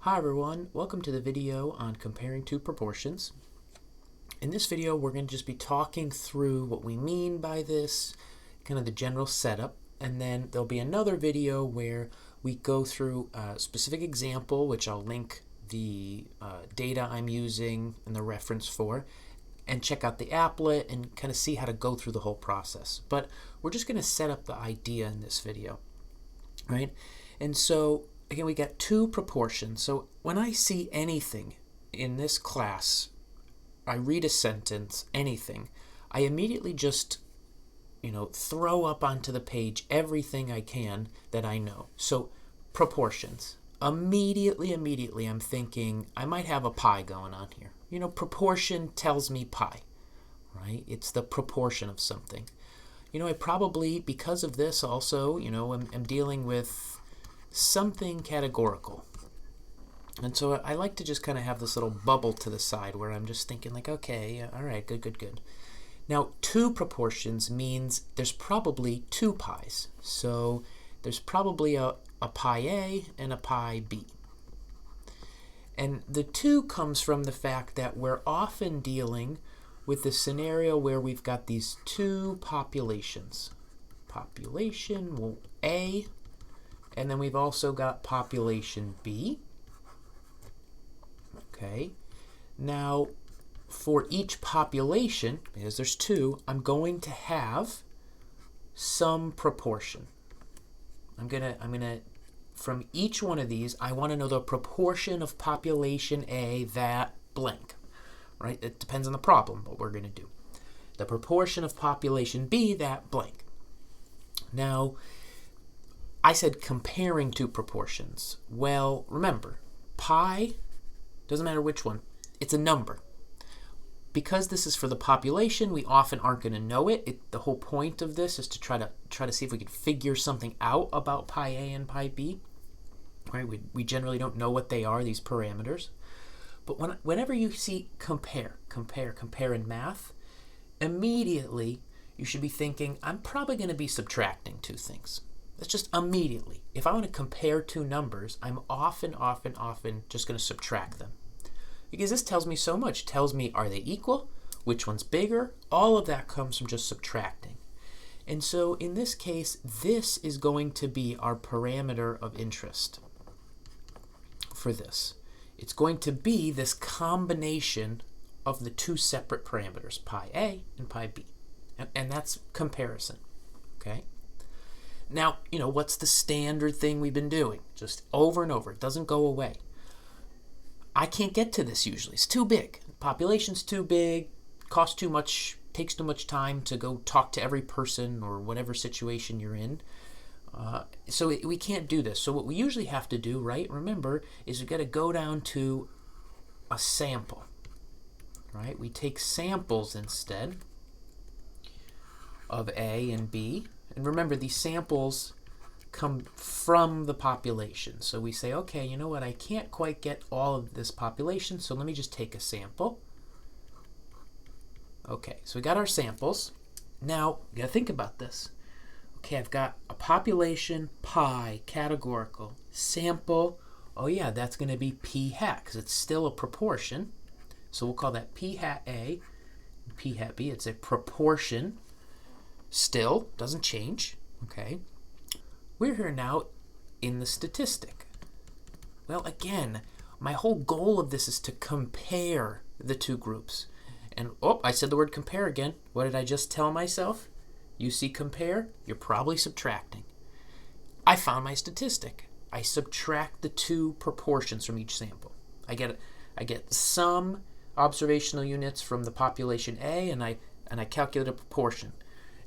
Hi everyone, welcome to the video on comparing two proportions. In this video we're going to just be talking through what we mean by this, kind of the general setup, and then there'll be another video where we go through a specific example, which I'll link the data I'm using and the reference for, and check out the applet and kind of see how to go through the whole process. But we're just going to set up the idea in this video, right? And so again, we got two proportions. So when I see anything in this class, I read a sentence, anything, I immediately just, throw up onto the page everything I can that I know. So proportions. Immediately, I'm thinking I might have a pi going on here. Proportion tells me pi, right? It's the proportion of something. I probably, because of this also, I'm dealing with something categorical. And so I like to just kind of have this little bubble to the side where I'm just thinking like, okay, all right, good. Now, two proportions means there's probably two pi's. So there's probably a pi A and a pi B. And the two comes from the fact that we're often dealing with the scenario where we've got these two populations. Population A, and then we've also got population B. Okay. Now, for each population, because there's two, I'm going to have some proportion. I'm gonna from each one of these, I want to know the proportion of population A that blank. Right? It depends on the problem, what we're going to do. The proportion of population B that blank. Now, I said comparing two proportions. Well, remember, pi, doesn't matter which one, it's a number. Because this is for the population, we often aren't going to know it. The whole point of this is to try to see if we can figure something out about pi A and pi B. Right? We generally don't know what they are, these parameters. But whenever you see compare in math, immediately you should be thinking, I'm probably going to be subtracting two things. That's just immediately. If I want to compare two numbers, I'm often just going to subtract them. Because this tells me so much. It tells me, are they equal? Which one's bigger? All of that comes from just subtracting. And so in this case, this is going to be our parameter of interest for this. It's going to be this combination of the two separate parameters, pi A and pi B. And that's comparison. Okay? Now, what's the standard thing we've been doing? Just over and over. It doesn't go away. I can't get to this usually. It's too big. Population's too big, costs too much, takes too much time to go talk to every person or whatever situation you're in. So we can't do this. So what we usually have to do, right, remember, is we've got to go down to a sample. Right? We take samples instead of A and B. And remember, these samples come from the population. So we say, okay, you know what, I can't quite get all of this population, so let me just take a sample. Okay, so we got our samples. Now, you got to think about this. Okay, I've got a population, pi, categorical, sample. Oh yeah, that's going to be p hat, because it's still a proportion. So we'll call that p hat A, p hat B. It's a proportion. Still, doesn't change. Okay. We're here now in the statistic. Well, again, my whole goal of this is to compare the two groups. And, I said the word compare again. What did I just tell myself? You see compare, you're probably subtracting. I found my statistic. I subtract the two proportions from each sample. I get some observational units from the population A, and I calculate a proportion.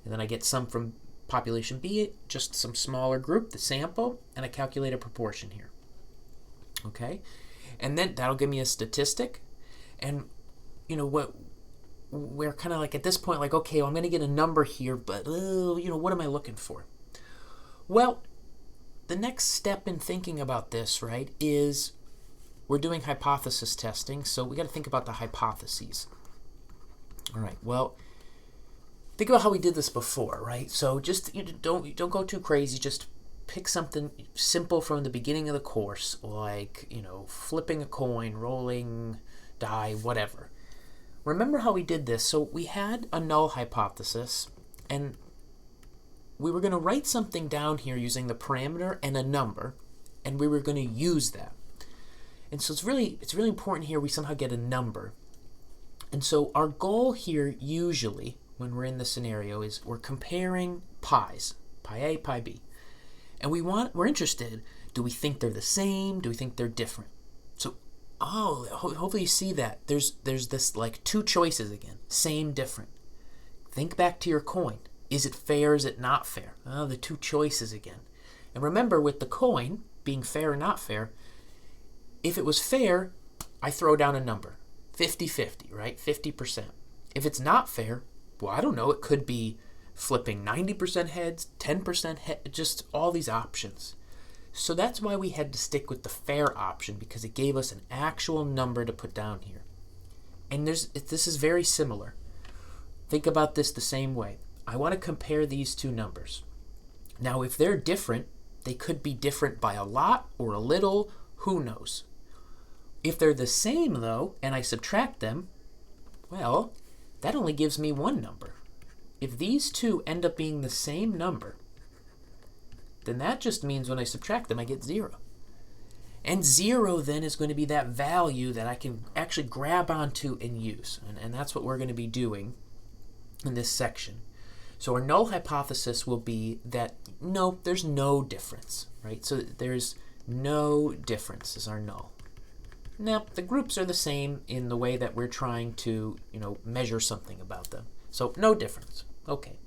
And then I get some from population B, just some smaller group, the sample, and I calculate a proportion here. Okay? And then that'll give me a statistic. And, we're kind of like at this point, like, okay, well, I'm going to get a number here, but, what am I looking for? Well, the next step in thinking about this, right, is we're doing hypothesis testing, so we got to think about the hypotheses. All right, well, think about how we did this before, right? So just don't go too crazy. Just pick something simple from the beginning of the course, like, flipping a coin, rolling die, whatever. Remember how we did this? So we had a null hypothesis, and we were going to write something down here using the parameter and a number, and we were going to use that. And so it's really important here we somehow get a number. And so our goal here usually, when we're in the scenario, is we're comparing pi's, pi A, pi B. And we're interested, do we think they're the same? Do we think they're different? So, hopefully you see that. There's this like two choices again, same, different. Think back to your coin. Is it fair? Is it not fair? Oh, the two choices again. And remember, with the coin being fair or not fair, if it was fair, I throw down a number. 50-50, right? 50%. If it's not fair, well, I don't know. It could be flipping 90% heads, 10% heads, just all these options. So that's why we had to stick with the fair option, because it gave us an actual number to put down here. And this is very similar. Think about this the same way. I want to compare these two numbers. Now, if they're different, they could be different by a lot or a little, who knows? If they're the same, though, and I subtract them, well, that only gives me one number. If these two end up being the same number, then that just means when I subtract them, I get 0. And 0 then is going to be that value that I can actually grab onto and use. And that's what we're going to be doing in this section. So our null hypothesis will be that no, there's no difference, right? So there's no difference is our null. Now, the groups are the same in the way that we're trying to, measure something about them. So no difference. Okay.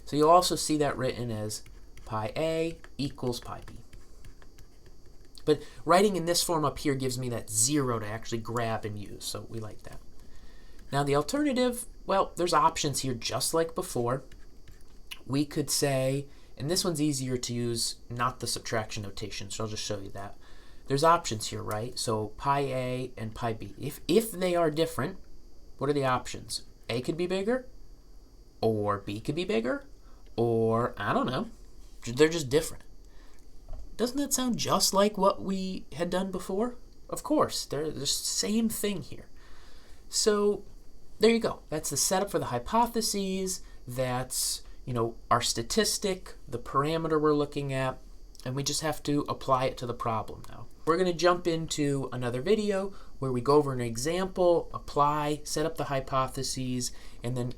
So you'll also see that written as pi A equals pi B. But writing in this form up here gives me that 0 to actually grab and use, so we like that. Now the alternative, well, there's options here just like before. We could say, and this one's easier to use, not the subtraction notation, so I'll just show you that. There's options here, right? So pi A and pi B. If they are different, what are the options? A could be bigger, or B could be bigger, or I don't know. They're just different. Doesn't that sound just like what we had done before? Of course, they're the same thing here. So there you go. That's the setup for the hypotheses. That's, our statistic, the parameter we're looking at, and we just have to apply it to the problem now. We're going to jump into another video where we go over an example, apply, set up the hypotheses, and then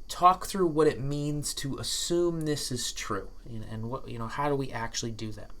talk through what it means to assume this is true, and what, how do we actually do that.